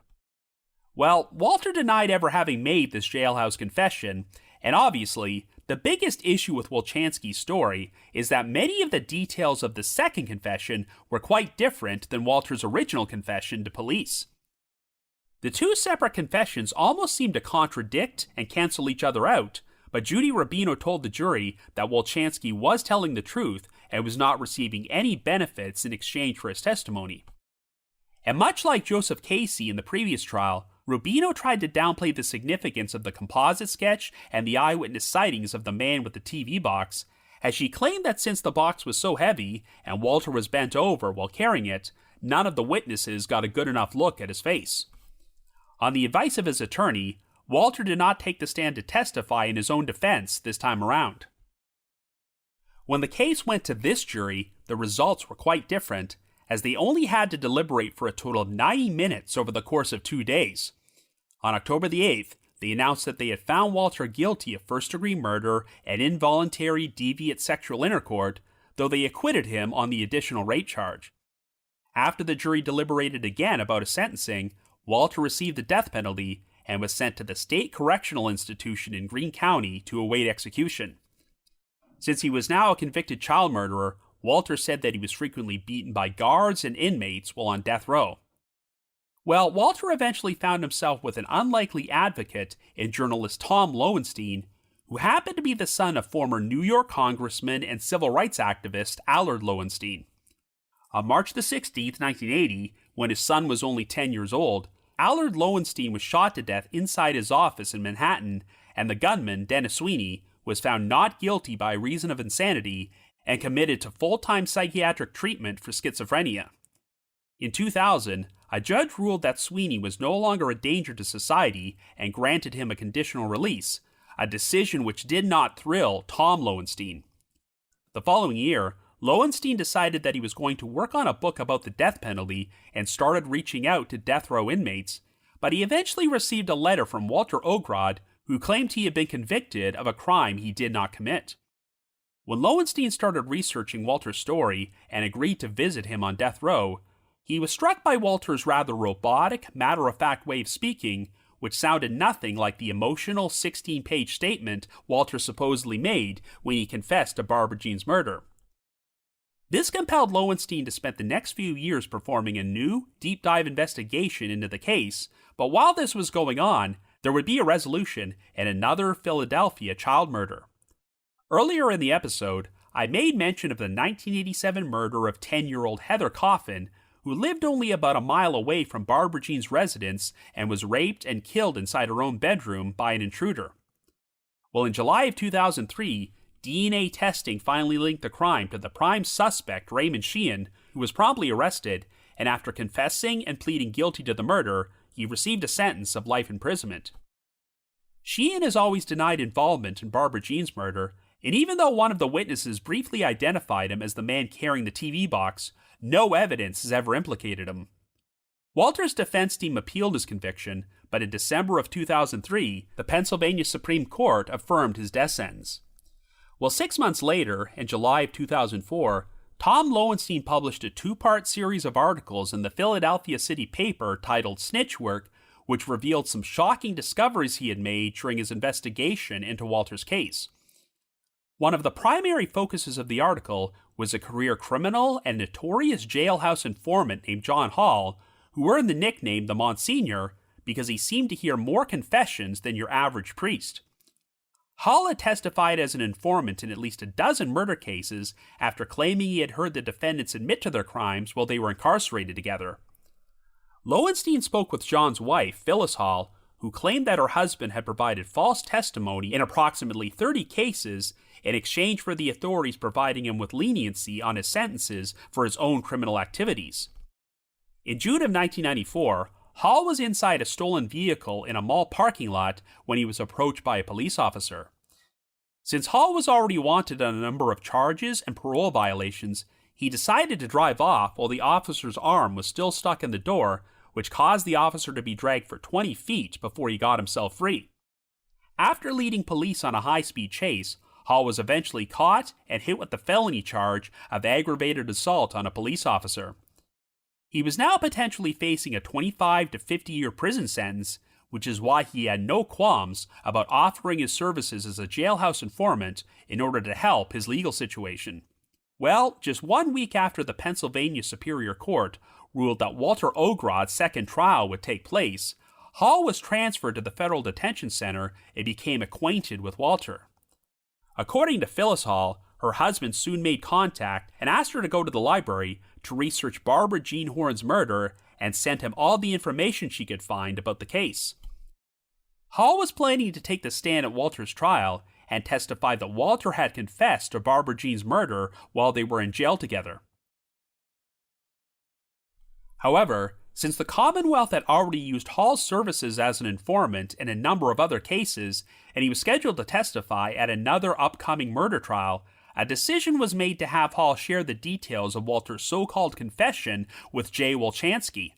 Well, Walter denied ever having made this jailhouse confession, and obviously, the biggest issue with Wolchansky's story is that many of the details of the second confession were quite different than Walter's original confession to police. The two separate confessions almost seem to contradict and cancel each other out, but Judy Rubino told the jury that Wolchansky was telling the truth and was not receiving any benefits in exchange for his testimony. And much like Joseph Casey in the previous trial, Rubino tried to downplay the significance of the composite sketch and the eyewitness sightings of the man with the TV box, as she claimed that since the box was so heavy and Walter was bent over while carrying it, none of the witnesses got a good enough look at his face. On the advice of his attorney, Walter did not take the stand to testify in his own defense this time around. When the case went to this jury, the results were quite different, as they only had to deliberate for a total of 90 minutes over the course of 2 days. On October the 8th, they announced that they had found Walter guilty of first-degree murder and involuntary deviant sexual intercourse, though they acquitted him on the additional rape charge. After the jury deliberated again about his sentencing, Walter received the death penalty and was sent to the State Correctional Institution in Greene County to await execution. Since he was now a convicted child murderer, Walter said that he was frequently beaten by guards and inmates while on death row. Well, Walter eventually found himself with an unlikely advocate in journalist Tom Lowenstein, who happened to be the son of former New York Congressman and civil rights activist Allard Lowenstein. On March the 16th, 1980, when his son was only 10 years old, Allard Lowenstein was shot to death inside his office in Manhattan, and the gunman, Dennis Sweeney, was found not guilty by reason of insanity and committed to full-time psychiatric treatment for schizophrenia. In 2000, a judge ruled that Sweeney was no longer a danger to society and granted him a conditional release, a decision which did not thrill Tom Lowenstein. The following year, Lowenstein decided that he was going to work on a book about the death penalty and started reaching out to death row inmates, but he eventually received a letter from Walter Ogrod, who claimed he had been convicted of a crime he did not commit. When Lowenstein started researching Walter's story and agreed to visit him on death row, he was struck by Walter's rather robotic, matter-of-fact way of speaking, which sounded nothing like the emotional 16-page statement Walter supposedly made when he confessed to Barbara Jean's murder. This compelled Lowenstein to spend the next few years performing a new, deep-dive investigation into the case, but while this was going on, there would be a resolution in another Philadelphia child murder. Earlier in the episode, I made mention of the 1987 murder of 10-year-old Heather Coffin, who lived only about a mile away from Barbara Jean's residence and was raped and killed inside her own bedroom by an intruder. Well, in July of 2003, DNA testing finally linked the crime to the prime suspect, Raymond Sheehan, who was promptly arrested, and after confessing and pleading guilty to the murder, he received a sentence of life imprisonment. Sheehan has always denied involvement in Barbara Jean's murder, And even though one of the witnesses briefly identified him as the man carrying the TV box, no evidence has ever implicated him. Walter's defense team appealed his conviction, but in December of 2003, the Pennsylvania Supreme Court affirmed his death sentence. Well, 6 months later, in July of 2004, Tom Lowenstein published a 2-part series of articles in the Philadelphia City paper titled Snitch Work, which revealed some shocking discoveries he had made during his investigation into Walter's case. One of the primary focuses of the article was a career criminal and notorious jailhouse informant named John Hall, who earned the nickname the Monsignor because he seemed to hear more confessions than your average priest. Hall had testified as an informant in at least a dozen murder cases after claiming he had heard the defendants admit to their crimes while they were incarcerated together. Lowenstein spoke with John's wife, Phyllis Hall, who claimed that her husband had provided false testimony in approximately 30 cases in exchange for the authorities providing him with leniency on his sentences for his own criminal activities. In June of 1994, Hall was inside a stolen vehicle in a mall parking lot when he was approached by a police officer. Since Hall was already wanted on a number of charges and parole violations, he decided to drive off while the officer's arm was still stuck in the door, which caused the officer to be dragged for 20 feet before he got himself free. After leading police on a high-speed chase, Hall was eventually caught and hit with the felony charge of aggravated assault on a police officer. He was now potentially facing a 25 to 50-year prison sentence, which is why he had no qualms about offering his services as a jailhouse informant in order to help his legal situation. Well, just 1 week after the Pennsylvania Superior Court ruled that Walter Ogrod's second trial would take place, Hall was transferred to the Federal Detention Center and became acquainted with Walter. According to Phyllis Hall, her husband soon made contact and asked her to go to the library to research Barbara Jean Horn's murder and sent him all the information she could find about the case. Hall was planning to take the stand at Walter's trial and testify that Walter had confessed to Barbara Jean's murder while they were in jail together. However, since the Commonwealth had already used Hall's services as an informant in a number of other cases, and he was scheduled to testify at another upcoming murder trial, a decision was made to have Hall share the details of Walter's so-called confession with Jay Wolchansky.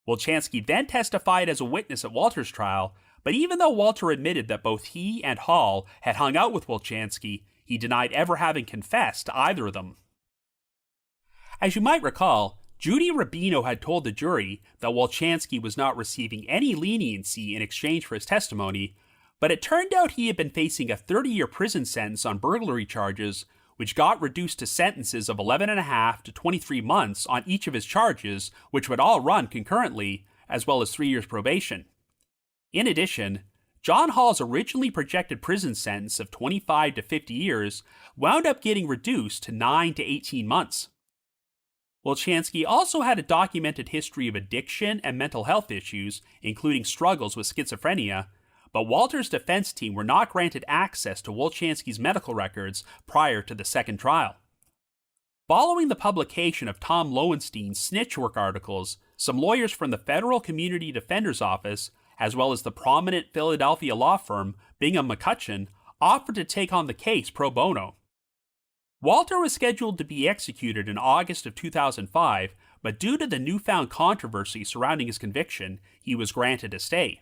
Wolchansky then testified as a witness at Walter's trial, but even though Walter admitted that both he and Hall had hung out with Wolchansky, he denied ever having confessed to either of them. As you might recall, Judy Rubino had told the jury that Wolchansky was not receiving any leniency in exchange for his testimony, but it turned out he had been facing a 30-year prison sentence on burglary charges, which got reduced to sentences of 11.5 to 23 months on each of his charges, which would all run concurrently, as well as 3 years probation. In addition, John Hall's originally projected prison sentence of 25 to 50 years wound up getting reduced to 9 to 18 months. Wolchansky also had a documented history of addiction and mental health issues, including struggles with schizophrenia, but Walter's defense team were not granted access to Wolchansky's medical records prior to the second trial. Following the publication of Tom Lowenstein's Snitch Work articles, some lawyers from the Federal Community Defender's Office, as well as the prominent Philadelphia law firm Bingham McCutcheon, offered to take on the case pro bono. Walter was scheduled to be executed in August of 2005, but due to the newfound controversy surrounding his conviction, he was granted a stay.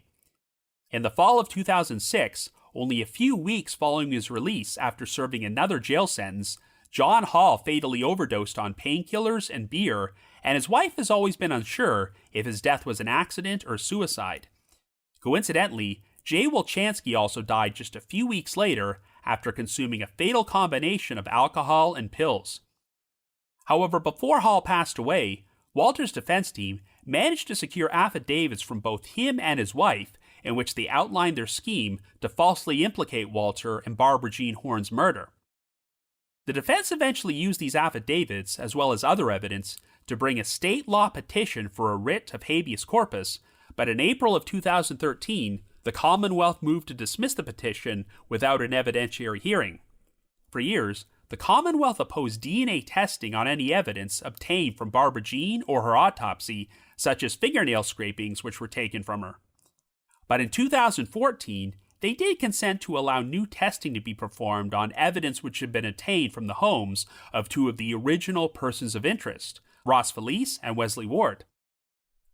In the fall of 2006, only a few weeks following his release after serving another jail sentence, John Hall fatally overdosed on painkillers and beer, and his wife has always been unsure if his death was an accident or suicide. Coincidentally, Jay Wolchansky also died just a few weeks later after consuming a fatal combination of alcohol and pills. However, before Hall passed away, Walter's defense team managed to secure affidavits from both him and his wife in which they outlined their scheme to falsely implicate Walter in Barbara Jean Horn's murder. The defense eventually used these affidavits, as well as other evidence, to bring a state law petition for a writ of habeas corpus, but in April of 2013, the Commonwealth moved to dismiss the petition without an evidentiary hearing. For years, the Commonwealth opposed DNA testing on any evidence obtained from Barbara Jean or her autopsy, such as fingernail scrapings which were taken from her. But in 2014, they did consent to allow new testing to be performed on evidence which had been obtained from the homes of two of the original persons of interest, Ross Felice and Wesley Ward.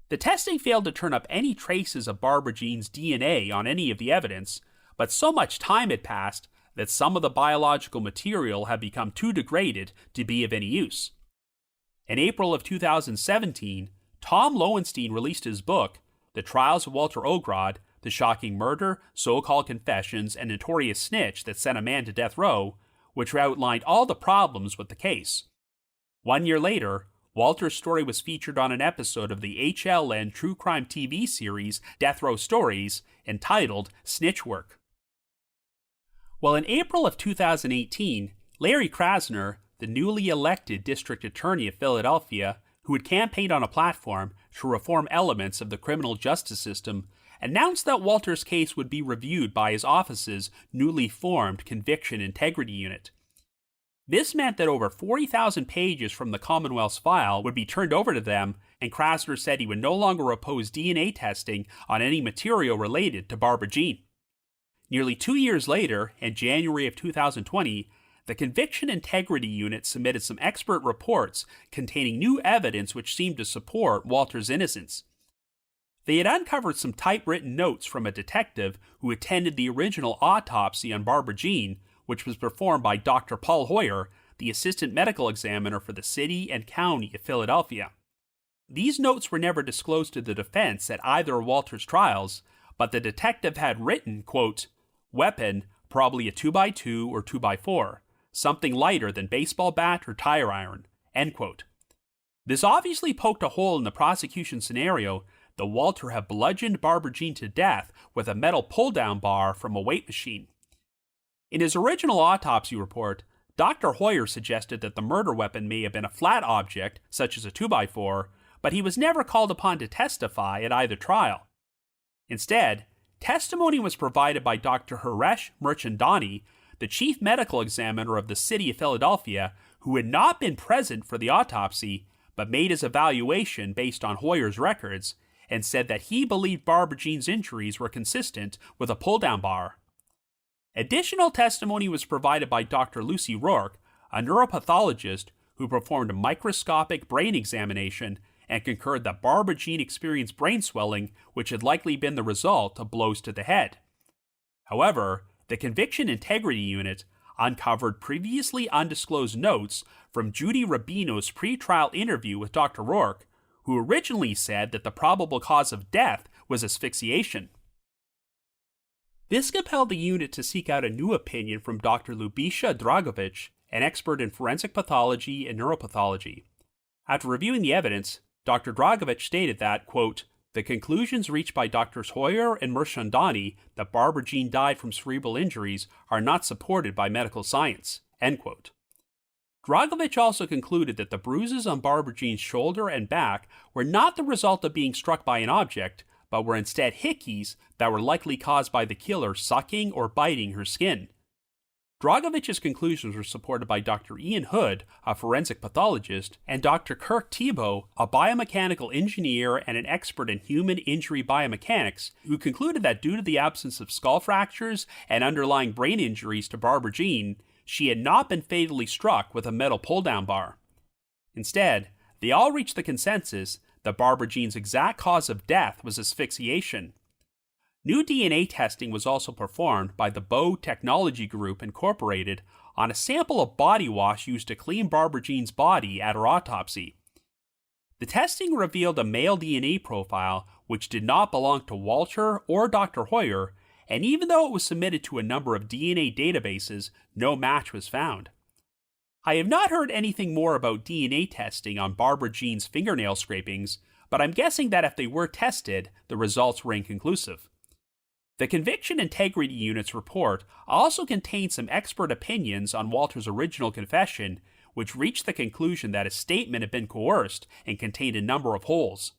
The testing failed to turn up any traces of Barbara Jean's DNA on any of the evidence, but so much time had passed that some of the biological material had become too degraded to be of any use. In April of 2017, Tom Lowenstein released his book, The Trials of Walter Ogrod, The Shocking Murder, So-Called Confessions, and Notorious Snitch That Sent a Man to Death Row, which outlined all the problems with the case. 1 year later, Walter's story was featured on an episode of the HLN true crime TV series Death Row Stories, entitled Snitch Work. Well, in April of 2018, Larry Krasner, the newly elected district attorney of Philadelphia, who had campaigned on a platform to reform elements of the criminal justice system, announced that Walter's case would be reviewed by his office's newly formed Conviction Integrity Unit. This meant that over 40,000 pages from the Commonwealth's file would be turned over to them, and Krasner said he would no longer oppose DNA testing on any material related to Barbara Jean. Nearly 2 years later, in January of 2020, the Conviction Integrity Unit submitted some expert reports containing new evidence which seemed to support Walter's innocence. They had uncovered some typewritten notes from a detective who attended the original autopsy on Barbara Jean, which was performed by Dr. Paul Hoyer, the assistant medical examiner for the city and county of Philadelphia. These notes were never disclosed to the defense at either of Walter's trials, but the detective had written, quote, "Weapon, probably a 2x2 or 2x4, something lighter than baseball bat or tire iron," end quote. This obviously poked a hole in the prosecution scenario that Walter had bludgeoned Barbara Jean to death with a metal pull-down bar from a weight machine. In his original autopsy report, Dr. Hoyer suggested that the murder weapon may have been a flat object, such as a 2x4, but he was never called upon to testify at either trial. Instead, testimony was provided by Dr. Haresh Mirchandani, the chief medical examiner of the city of Philadelphia, who had not been present for the autopsy, but made his evaluation based on Hoyer's records, and said that he believed Barbara Jean's injuries were consistent with a pull-down bar. Additional testimony was provided by Dr. Lucy Rourke, a neuropathologist who performed a microscopic brain examination and concurred that Barbara Jean experienced brain swelling, which had likely been the result of blows to the head. However, the Conviction Integrity Unit uncovered previously undisclosed notes from Judy Rubino's pretrial interview with Dr. Rourke, who originally said that the probable cause of death was asphyxiation. This compelled the unit to seek out a new opinion from Dr. Lubisha Dragovic, an expert in forensic pathology and neuropathology. After reviewing the evidence, Dr. Dragovic stated that, quote, "The conclusions reached by Drs. Hoyer and Mirchandani that Barbara Jean died from cerebral injuries are not supported by medical science," end quote. Dragovic also concluded that the bruises on Barbara Jean's shoulder and back were not the result of being struck by an object, but were instead hickeys that were likely caused by the killer sucking or biting her skin. Dragovic's conclusions were supported by Dr. Ian Hood, a forensic pathologist, and Dr. Kirk Thibault, a biomechanical engineer and an expert in human injury biomechanics, who concluded that due to the absence of skull fractures and underlying brain injuries to Barbara Jean, she had not been fatally struck with a metal pull-down bar. Instead, they all reached the consensus that Barbara Jean's exact cause of death was asphyxiation. New DNA testing was also performed by the Bow Technology Group Incorporated on a sample of body wash used to clean Barbara Jean's body at her autopsy. The testing revealed a male DNA profile which did not belong to Walter or Dr. Hoyer, and even though it was submitted to a number of DNA databases, no match was found. I have not heard anything more about DNA testing on Barbara Jean's fingernail scrapings, but I'm guessing that if they were tested, the results were inconclusive. The Conviction Integrity Unit's report also contained some expert opinions on Walter's original confession, which reached the conclusion that his statement had been coerced and contained a number of holes.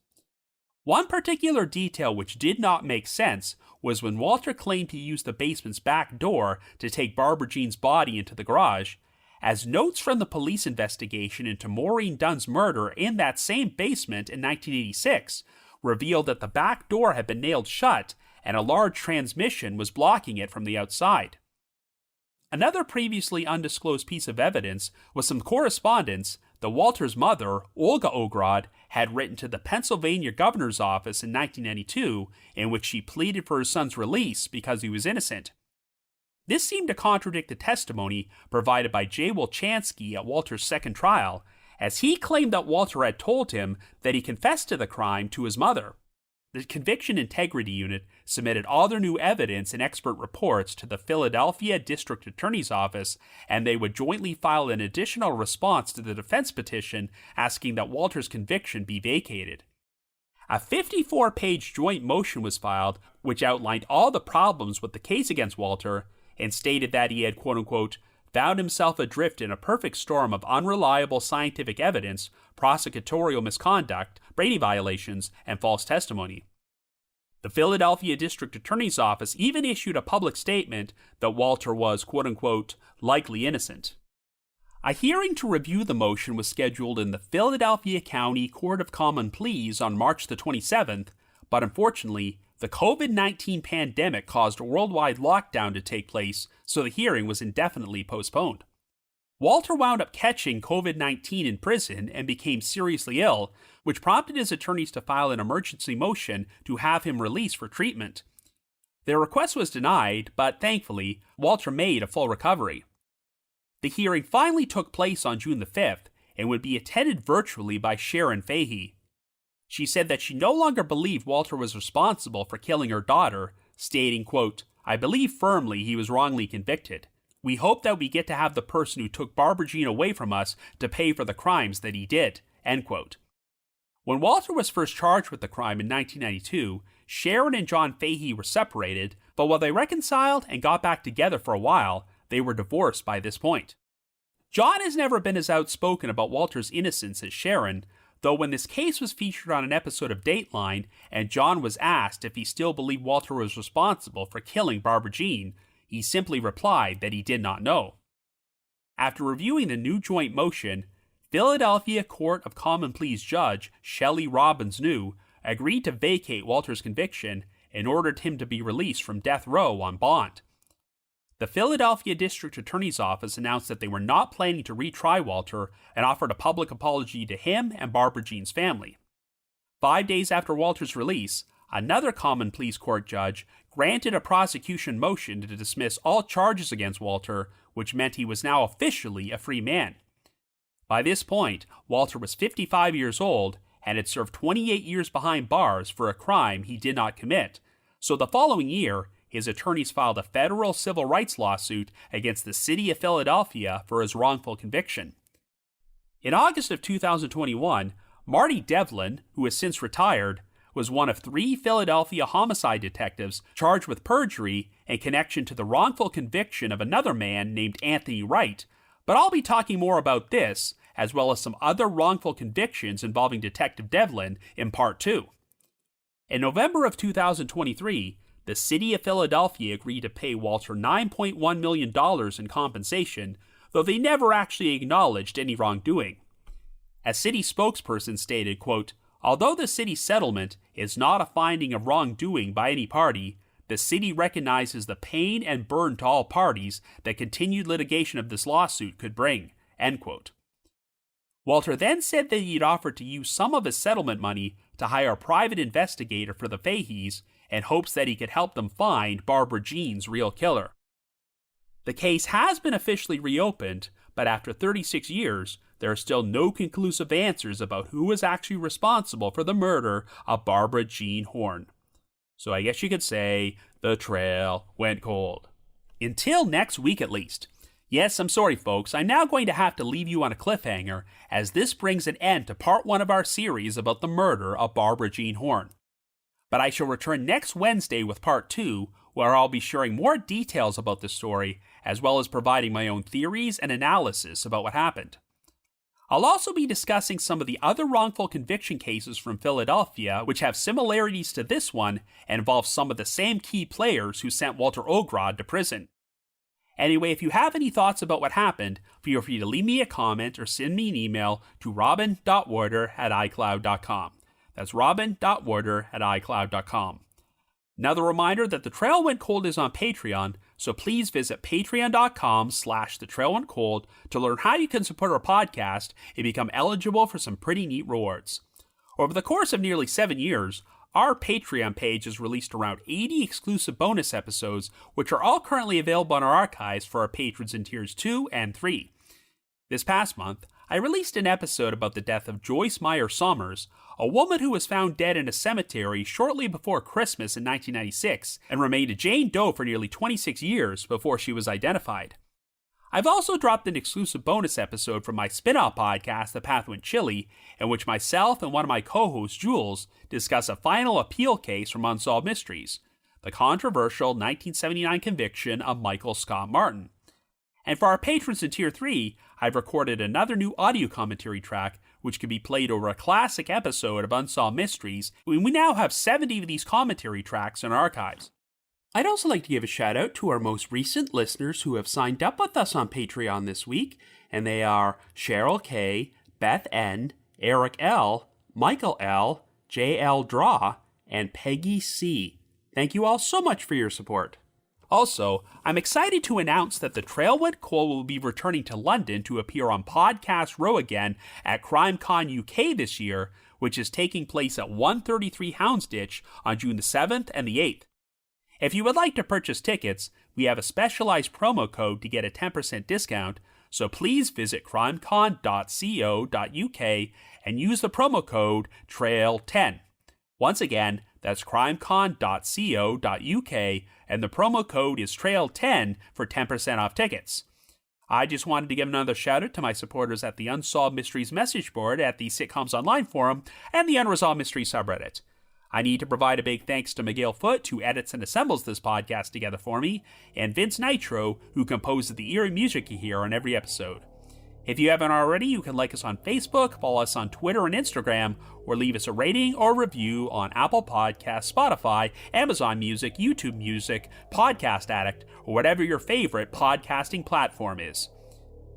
One particular detail which did not make sense was when Walter claimed he used the basement's back door to take Barbara Jean's body into the garage, as notes from the police investigation into Maureen Dunn's murder in that same basement in 1986 revealed that the back door had been nailed shut and a large transmission was blocking it from the outside. Another previously undisclosed piece of evidence was some correspondence that Walter's mother, Walter Ogrod, had written to the Pennsylvania governor's office in 1992, in which she pleaded for her son's release because he was innocent. This seemed to contradict the testimony provided by Jay Wolchansky at Walter's second trial, as he claimed that Walter had told him that he confessed to the crime to his mother. The Conviction Integrity Unit submitted all their new evidence and expert reports to the Philadelphia District Attorney's Office, and they would jointly file an additional response to the defense petition asking that Walter's conviction be vacated. A 54-page joint motion was filed, which outlined all the problems with the case against Walter, and stated that he had, quote-unquote, found himself adrift in a perfect storm of unreliable scientific evidence, prosecutorial misconduct, Brady violations, and false testimony. The Philadelphia District Attorney's Office even issued a public statement that Walter was, quote-unquote, likely innocent. A hearing to review the motion was scheduled in the Philadelphia County Court of Common Pleas on March the 27th, but unfortunately, the COVID-19 pandemic caused a worldwide lockdown to take place, so the hearing was indefinitely postponed. Walter wound up catching COVID-19 in prison and became seriously ill, which prompted his attorneys to file an emergency motion to have him released for treatment. Their request was denied, but thankfully, Walter made a full recovery. The hearing finally took place on June the 5th and would be attended virtually by Sharon Fahey. She said that she no longer believed Walter was responsible for killing her daughter, stating, quote, I believe firmly he was wrongly convicted. We hope that we get to have the person who took Barbara Jean away from us to pay for the crimes that he did, end quote. When Walter was first charged with the crime in 1992, Sharon and John Fahey were separated, but while they reconciled and got back together for a while, they were divorced by this point. John has never been as outspoken about Walter's innocence as Sharon, though when this case was featured on an episode of Dateline and John was asked if he still believed Walter was responsible for killing Barbara Jean, he simply replied that he did not know. After reviewing the new joint motion, Philadelphia Court of Common Pleas Judge Shelley Robbins New agreed to vacate Walter's conviction and ordered him to be released from death row on bond. The Philadelphia District Attorney's Office announced that they were not planning to retry Walter and offered a public apology to him and Barbara Jean's family. 5 days after Walter's release, another common pleas court judge granted a prosecution motion to dismiss all charges against Walter, which meant he was now officially a free man. By this point, Walter was 55 years old and had served 28 years behind bars for a crime he did not commit, so the following year, his attorneys filed a federal civil rights lawsuit against the city of Philadelphia for his wrongful conviction. In August of 2021, Marty Devlin, who has since retired, was one of 3 Philadelphia homicide detectives charged with perjury in connection to the wrongful conviction of another man named Anthony Wright, but I'll be talking more about this, as well as some other wrongful convictions involving Detective Devlin in Part 2. In November of 2023, the city of Philadelphia agreed to pay Walter $9.1 million in compensation, though they never actually acknowledged any wrongdoing. A city spokesperson stated, quote, although the city's settlement is not a finding of wrongdoing by any party, the city recognizes the pain and burden to all parties that continued litigation of this lawsuit could bring, end quote. Walter then said that he'd offered to use some of his settlement money to hire a private investigator for the Faheys in hopes that he could help them find Barbara Jean's real killer. The case has been officially reopened, but after 36 years, there are still no conclusive answers about who was actually responsible for the murder of Barbara Jean Horn. So I guess you could say the trail went cold. Until next week at least. Yes, I'm sorry folks, I'm now going to have to leave you on a cliffhanger, as this brings an end to part 1 of our series about the murder of Barbara Jean Horn. But I shall return next Wednesday with part 2, where I'll be sharing more details about the story, as well as providing my own theories and analysis about what happened. I'll also be discussing some of the other wrongful conviction cases from Philadelphia, which have similarities to this one and involve some of the same key players who sent Walter Ogrod to prison. Anyway, if you have any thoughts about what happened, feel free to leave me a comment or send me an email to robin.warder@icloud.com. That's robin.warder@icloud.com. Another reminder that The Trail Went Cold is on Patreon, so please visit patreon.com/thetrailwentcold to learn how you can support our podcast and become eligible for some pretty neat rewards. Over the course of nearly 7 years, our Patreon page has released around 80 exclusive bonus episodes, which are all currently available in our archives for our patrons in tiers 2 and 3. This past month, I released an episode about the death of Joyce Meyer Sommers, a woman who was found dead in a cemetery shortly before Christmas in 1996 and remained a Jane Doe for nearly 26 years before she was identified. I've also dropped an exclusive bonus episode from my spin-off podcast, The Path Went Chilly, in which myself and one of my co-hosts, Jules, discuss a final appeal case from Unsolved Mysteries, the controversial 1979 conviction of Michael Scott Martin. And for our patrons in Tier 3, I've recorded another new audio commentary track which can be played over a classic episode of Unsolved Mysteries. We now have 70 of these commentary tracks in our archives. I'd also like to give a shout out to our most recent listeners who have signed up with us on Patreon this week, and they are Cheryl K., Beth N., Eric L., Michael L., J.L. Draw, and Peggy C. Thank you all so much for your support. Also, I'm excited to announce that The Trail Went Cold will be returning to London to appear on Podcast Row again at CrimeCon UK this year, which is taking place at 133 Houndsditch on June the 7th and the 8th. If you would like to purchase tickets, we have a specialized promo code to get a 10% discount, so please visit crimecon.co.uk and use the promo code TRAIL10. Once again, that's crimecon.co.uk, and the promo code is TRAIL10 for 10% off tickets. I just wanted to give another shout out to my supporters at the Unsolved Mysteries message board at the Sitcoms Online forum and the Unresolved Mysteries subreddit. I need to provide a big thanks to Miguel Foote, who edits and assembles this podcast together for me, and Vince Nitro, who composes the eerie music you hear on every episode. If you haven't already, you can like us on Facebook, follow us on Twitter and Instagram, or leave us a rating or review on Apple Podcasts, Spotify, Amazon Music, YouTube Music, Podcast Addict, or whatever your favorite podcasting platform is.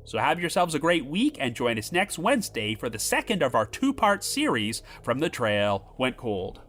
So have yourselves a great week and join us next Wednesday for the second of our two-part series from The Trail Went Cold.